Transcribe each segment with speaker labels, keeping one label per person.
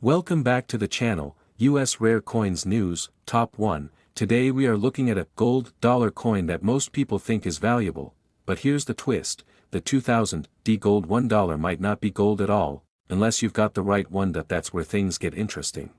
Speaker 1: Welcome back to the channel, US Rare Coins News, Top 1. Today we are looking at a gold dollar coin that most people think is valuable, but here's the twist, the 2000 D gold $1 might not be gold at all, unless you've got the right one. That's where things get interesting.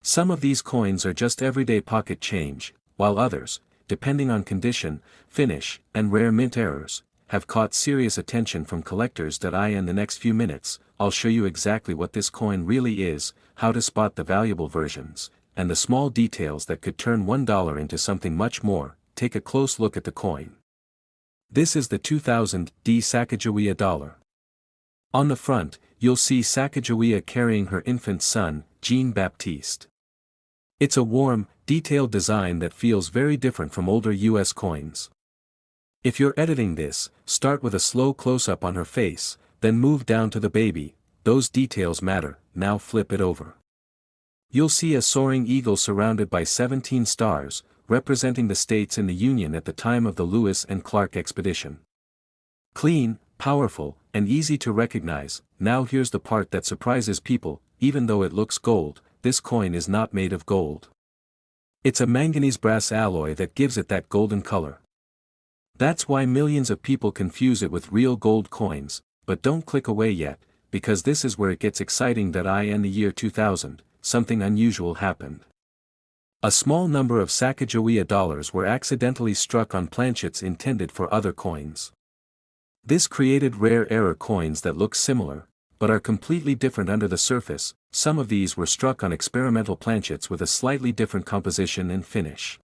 Speaker 1: Some of these coins are just everyday pocket change, while others, depending on condition, finish, and rare mint errors, have caught serious attention from collectors. In the next few minutes, I'll show you exactly what this coin really is, how to spot the valuable versions, and the small details that could turn $1 into something much more. Take a close look at the coin. This is the 2000 D Sacagawea dollar. On the front, you'll see Sacagawea carrying her infant son, Jean-Baptiste. It's a warm, detailed design that feels very different from older US coins. If you're editing this, start with a slow close-up on her face, then move down to the baby. Those details matter. Now flip it over. You'll see a soaring eagle surrounded by 17 stars, representing the states in the Union at the time of the Lewis and Clark expedition. Clean, powerful, and easy to recognize. Now here's the part that surprises people. Even though it looks gold, this coin is not made of gold. It's a manganese brass alloy that gives it that golden color. That's why millions of people confuse it with real gold coins, but don't click away yet, because this is where it gets exciting. In the year 2000, something unusual happened. A small number of Sacagawea dollars were accidentally struck on planchets intended for other coins. This created rare error coins that look similar, but are completely different under the surface. Some of these were struck on experimental planchets with a slightly different composition and finish.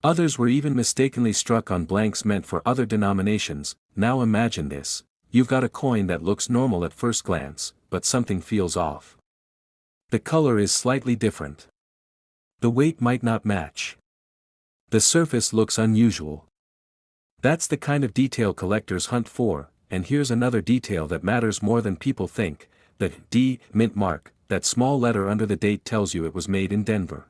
Speaker 1: Others were even mistakenly struck on blanks meant for other denominations. Now imagine this. You've got a coin that looks normal at first glance, but something feels off. The color is slightly different. The weight might not match. The surface looks unusual. That's the kind of detail collectors hunt for. And here's another detail that matters more than people think. The D mint mark, that small letter under the date, tells you it was made in Denver.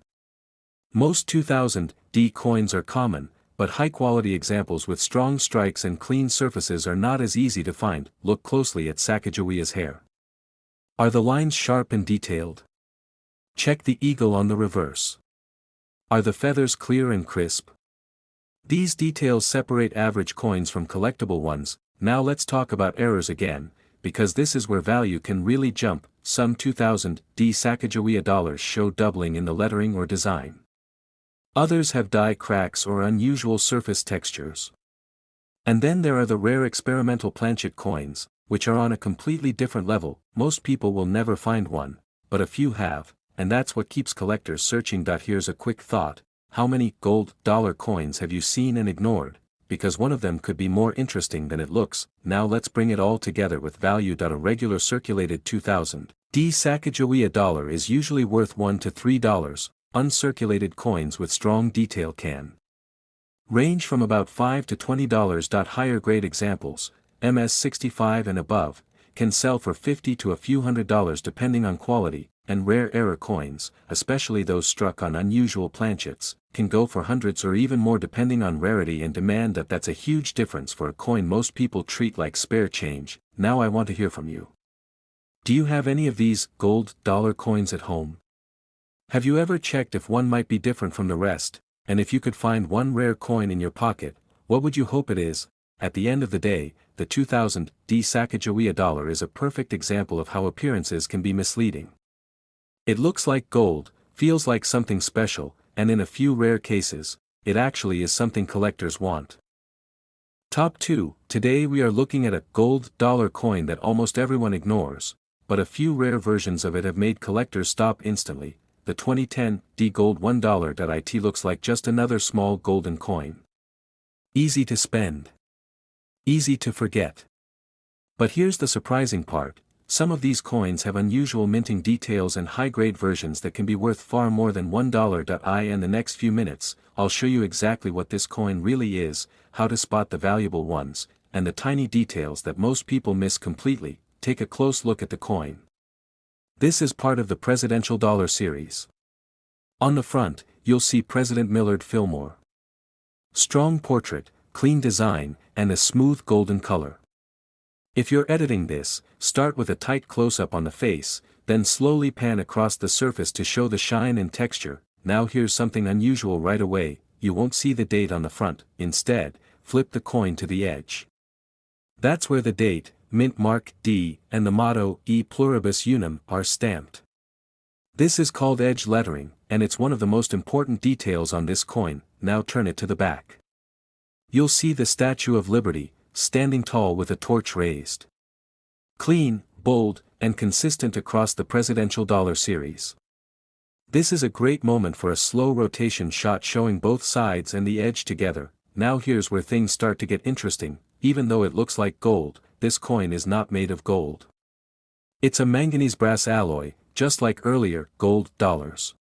Speaker 1: Most 2000 D coins are common, but high-quality examples with strong strikes and clean surfaces are not as easy to find. Look closely at Sacagawea's hair. Are the lines sharp and detailed? Check the eagle on the reverse. Are the feathers clear and crisp? These details separate average coins from collectible ones. Now let's talk about errors again, because this is where value can really jump. Some 2000 D Sacagawea dollars show doubling in the lettering or design. Others have die cracks or unusual surface textures. And then there are the rare experimental planchet coins, which are on a completely different level. Most people will never find one, but a few have, and that's what keeps collectors searching. Here's a quick thought. How many gold dollar coins have you seen and ignored? Because one of them could be more interesting than it looks. Now let's bring it all together with value. A regular circulated 2000 D Sacagawea dollar is usually worth $1 to $3. Uncirculated coins with strong detail can range from about $5 to $20. Higher grade examples, MS-65 and above, can sell for $50 to a few $100s depending on quality, and rare error coins, especially those struck on unusual planchets, can go for hundreds or even more depending on rarity and demand. That's a huge difference for a coin most people treat like spare change. Now I want to hear from you. Do you have any of these gold dollar coins at home? Have you ever checked if one might be different from the rest? And if you could find one rare coin in your pocket, what would you hope it is? At the end of the day, the 2000 D Sacagawea dollar is a perfect example of how appearances can be misleading. It looks like gold, feels like something special, and in a few rare cases, it actually is something collectors want. Top 2. Today we are looking at a gold dollar coin that almost everyone ignores, but a few rare versions of it have made collectors stop instantly. The 2010 D gold $1. It looks like just another small golden coin. Easy to spend. Easy to forget. But here's the surprising part. Some of these coins have unusual minting details and high-grade versions that can be worth far more than $1. In the next few minutes, I'll show you exactly what this coin really is, how to spot the valuable ones, and the tiny details that most people miss completely. Take a close look at the coin. This is part of the Presidential Dollar series. On the front, you'll see President Millard Fillmore. Strong portrait, clean design, and a smooth golden color. If you're editing this, start with a tight close-up on the face, then slowly pan across the surface to show the shine and texture. Now here's something unusual right away, you won't see the date on the front. Instead, flip the coin to the edge. That's where the date, mint mark D, and the motto, E pluribus unum, are stamped. This is called edge lettering, and it's one of the most important details on this coin. Now turn it to the back. You'll see the Statue of Liberty, standing tall with a torch raised. Clean, bold, and consistent across the presidential dollar series. This is a great moment for a slow rotation shot showing both sides and the edge together. Now here's where things start to get interesting. Even though it looks like gold, this coin is not made of gold. It's a manganese brass alloy, just like earlier gold dollars.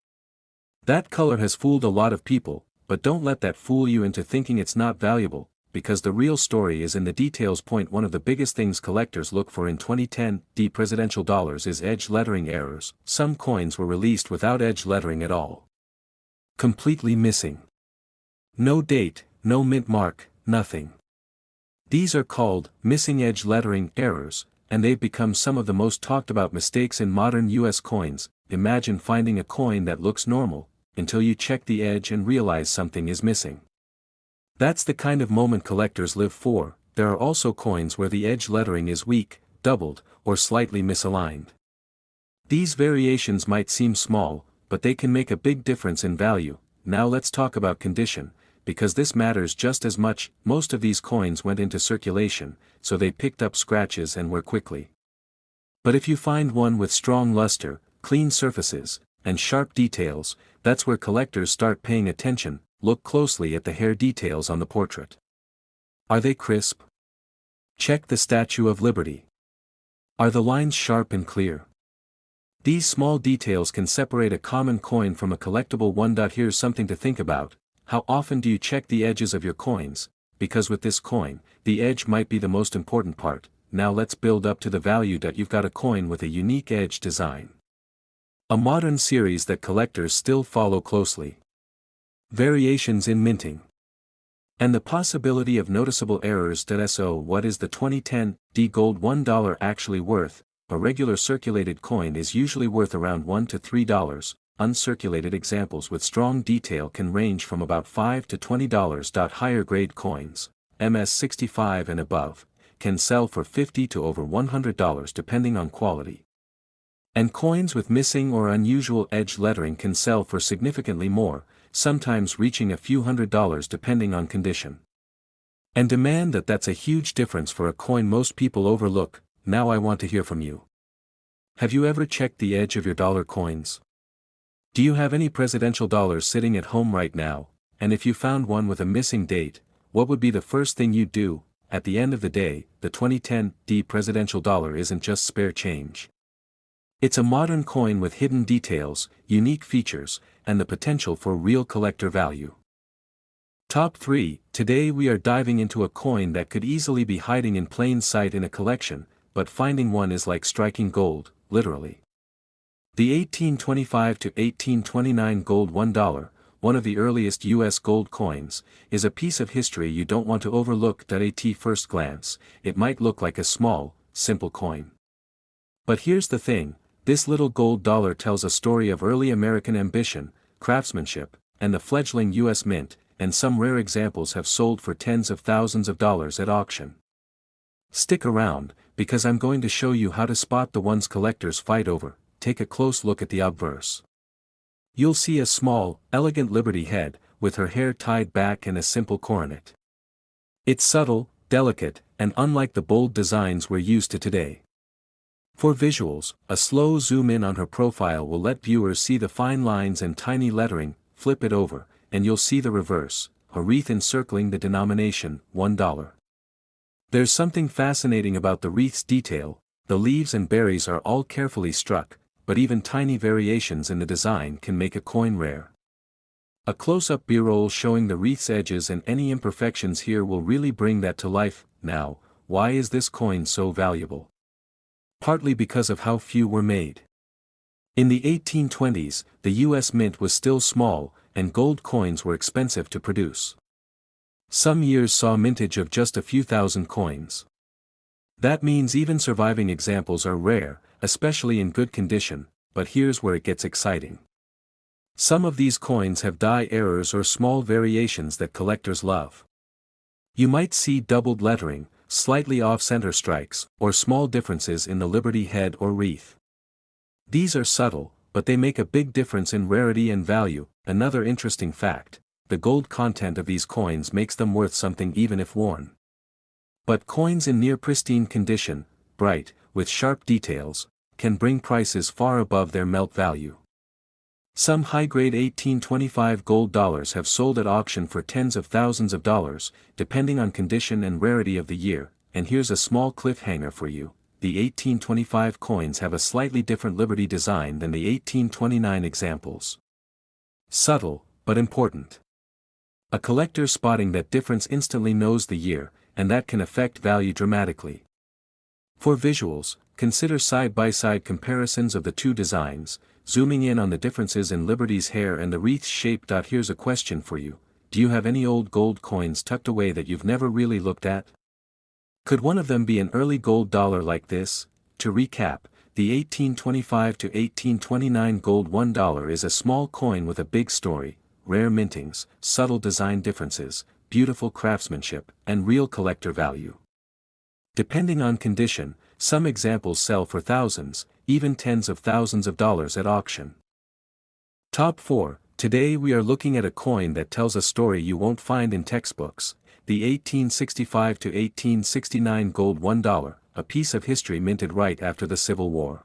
Speaker 1: That color has fooled a lot of people, but don't let that fool you into thinking it's not valuable, because the real story is in the details. Point one of the biggest things collectors look for in 2010 presidential dollars is edge lettering errors. Some coins were released without edge lettering at all. Completely missing. No date, no mint mark, nothing. These are called missing edge lettering errors, and they've become some of the most talked about mistakes in modern US coins. Imagine finding a coin that looks normal, until you check the edge and realize something is missing. That's the kind of moment collectors live for. There are also coins where the edge lettering is weak, doubled, or slightly misaligned. These variations might seem small, but they can make a big difference in value. Now let's talk about condition, because this matters just as much. Most of these coins went into circulation, so they picked up scratches and wear quickly. But if you find one with strong luster, clean surfaces, and sharp details, that's where collectors start paying attention. Look closely at the hair details on the portrait. Are they crisp? Check the Statue of Liberty. Are the lines sharp and clear? These small details can separate a common coin from a collectible one. Here's something to think about. How often do you check the edges of your coins? Because with this coin, the edge might be the most important part. Now let's build up to the value. You've got a coin with a unique edge design. A modern series that collectors still follow closely. Variations in minting. And the possibility of noticeable errors. So what is the 2010 gold $1 actually worth? A regular circulated coin is usually worth around $1 to $3. Uncirculated examples with strong detail can range from about $5 to $20. Higher grade coins, MS65 and above, can sell for $50 to over $100 depending on quality. And coins with missing or unusual edge lettering can sell for significantly more, sometimes reaching a few $100s depending on condition. And demand. That's a huge difference for a coin most people overlook. Now I want to hear from you. Have you ever checked the edge of your dollar coins? Do you have any presidential dollars sitting at home right now? And if you found one with a missing date, what would be the first thing you'd do? At the end of the day, the 2010 presidential dollar isn't just spare change. It's a modern coin with hidden details, unique features, and the potential for real collector value. Top 3. Today we are diving into a coin that could easily be hiding in plain sight in a collection, but finding one is like striking gold, literally. The 1825 to 1829 gold $1, one of the earliest U.S. gold coins, is a piece of history you don't want to overlook. At first glance, it might look like a small, simple coin. But here's the thing, this little gold dollar tells a story of early American ambition, craftsmanship, and the fledgling U.S. mint, and some rare examples have sold for tens of thousands of dollars at auction. Stick around, because I'm going to show you how to spot the ones collectors fight over. Take a close look at the obverse. You'll see a small, elegant Liberty head, with her hair tied back and a simple coronet. It's subtle, delicate, and unlike the bold designs we're used to today. For visuals, a slow zoom in on her profile will let viewers see the fine lines and tiny lettering. Flip it over, and you'll see the reverse, a wreath encircling the denomination, $1. There's something fascinating about the wreath's detail. The leaves and berries are all carefully struck, but even tiny variations in the design can make a coin rare. A close-up B-roll showing the wreath's edges and any imperfections here will really bring that to life. Now, why is this coin so valuable? Partly because of how few were made. In the 1820s, the U.S. mint was still small, and gold coins were expensive to produce. Some years saw mintage of just a few thousand coins. That means even surviving examples are rare, especially in good condition, but here's where it gets exciting. Some of these coins have die errors or small variations that collectors love. You might see doubled lettering, slightly off-center strikes, or small differences in the Liberty head or wreath. These are subtle, but they make a big difference in rarity and value. Another interesting fact: the gold content of these coins makes them worth something even if worn. But coins in near pristine condition, bright, with sharp details, can bring prices far above their melt value. Some high-grade 1825 gold dollars have sold at auction for tens of thousands of dollars, depending on condition and rarity of the year. And here's a small cliffhanger for you: the 1825 coins have a slightly different Liberty design than the 1829 examples. Subtle, but important. A collector spotting that difference instantly knows the year, and that can affect value dramatically. For visuals, consider side-by-side comparisons of the two designs, zooming in on the differences in Liberty's hair and the wreath's shape. Here's a question for you: do you have any old gold coins tucked away that you've never really looked at? Could one of them be an early gold dollar like this? To recap, the 1825 to 1829 gold $1 is a small coin with a big story, rare mintings, subtle design differences, beautiful craftsmanship, and real collector value. Depending on condition, some examples sell for thousands, even tens of thousands of dollars at auction. Top 4. Today we are looking at a coin that tells a story you won't find in textbooks: the 1865 to 1869 gold $1, a piece of history minted right after the Civil War.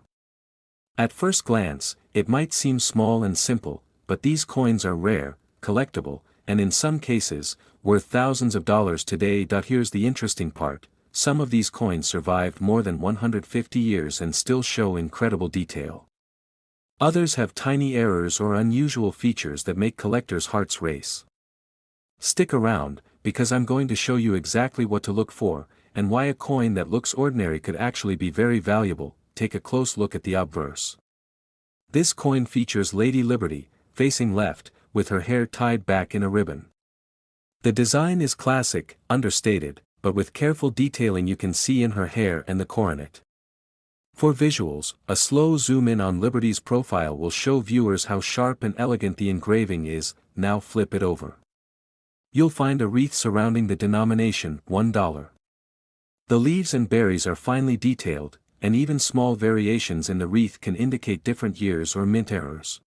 Speaker 1: At first glance, it might seem small and simple, but these coins are rare, collectible, and in some cases, worth thousands of dollars today. Here's the interesting part: some of these coins survived more than 150 years and still show incredible detail. Others have tiny errors or unusual features that make collectors' hearts race. Stick around, because I'm going to show you exactly what to look for, and why a coin that looks ordinary could actually be very valuable. Take a close look at the obverse. This coin features Lady Liberty, facing left, with her hair tied back in a ribbon. The design is classic, understated, but with careful detailing you can see in her hair and the coronet. For visuals, a slow zoom in on Liberty's profile will show viewers how sharp and elegant the engraving is. Now flip it over. You'll find a wreath surrounding the denomination, $1. The leaves and berries are finely detailed, and even small variations in the wreath can indicate different years or mint errors.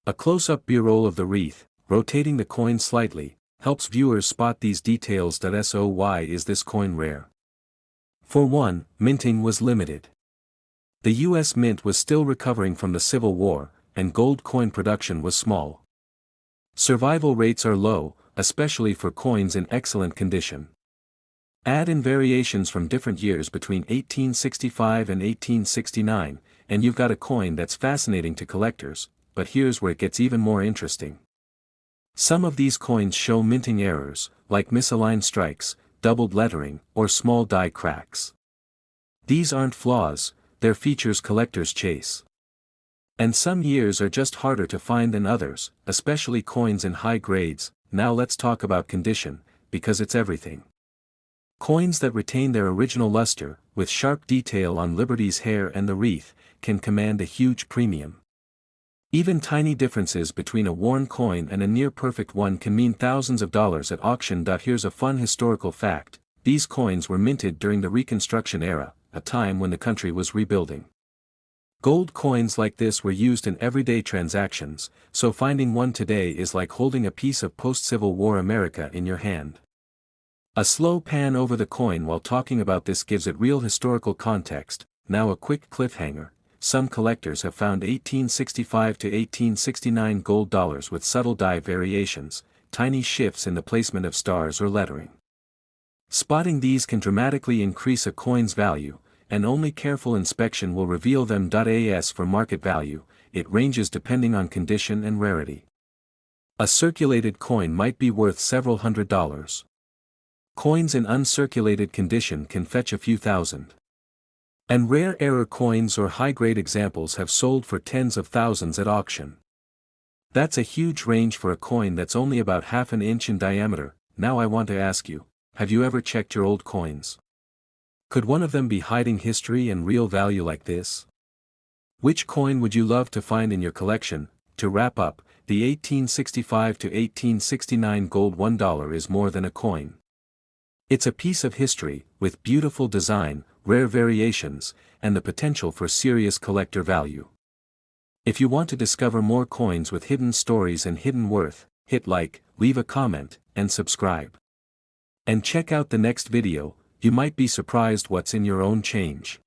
Speaker 1: A close-up B-roll of the wreath, rotating the coin slightly, helps viewers spot these details. So why is this coin rare? For one, minting was limited. The U.S. Mint was still recovering from the Civil War, and gold coin production was small. Survival rates are low, especially for coins in excellent condition. Add in variations from different years between 1865 and 1869, and you've got a coin that's fascinating to collectors. But here's where it gets even more interesting. Some of these coins show minting errors, like misaligned strikes, doubled lettering, or small die cracks. These aren't flaws, they're features collectors chase. And some years are just harder to find than others, especially coins in high grades. Now let's talk about condition, because it's everything. Coins that retain their original luster, with sharp detail on Liberty's hair and the wreath, can command a huge premium. Even tiny differences between a worn coin and a near-perfect one can mean thousands of dollars at auction. Here's a fun historical fact: these coins were minted during the Reconstruction era, a time when the country was rebuilding. Gold coins like this were used in everyday transactions, so finding one today is like holding a piece of post-Civil War America in your hand. A slow pan over the coin while talking about this gives it real historical context. Now a quick cliffhanger: some collectors have found 1865 to 1869 gold dollars with subtle die variations, tiny shifts in the placement of stars or lettering. Spotting these can dramatically increase a coin's value, and only careful inspection will reveal them. As for market value, it ranges depending on condition and rarity. A circulated coin might be worth several $100s. Coins in uncirculated condition can fetch a few thousand. And rare error coins or high-grade examples have sold for tens of thousands at auction. That's a huge range for a coin that's only about half an inch in diameter. Now I want to ask you, have you ever checked your old coins? Could one of them be hiding history and real value like this? Which coin would you love to find in your collection? To wrap up, the 1865 to 1869 gold $1 is more than a coin. It's a piece of history, with beautiful design, rare variations, and the potential for serious collector value. If you want to discover more coins with hidden stories and hidden worth, hit like, leave a comment, and subscribe. And check out the next video, you might be surprised what's in your own change.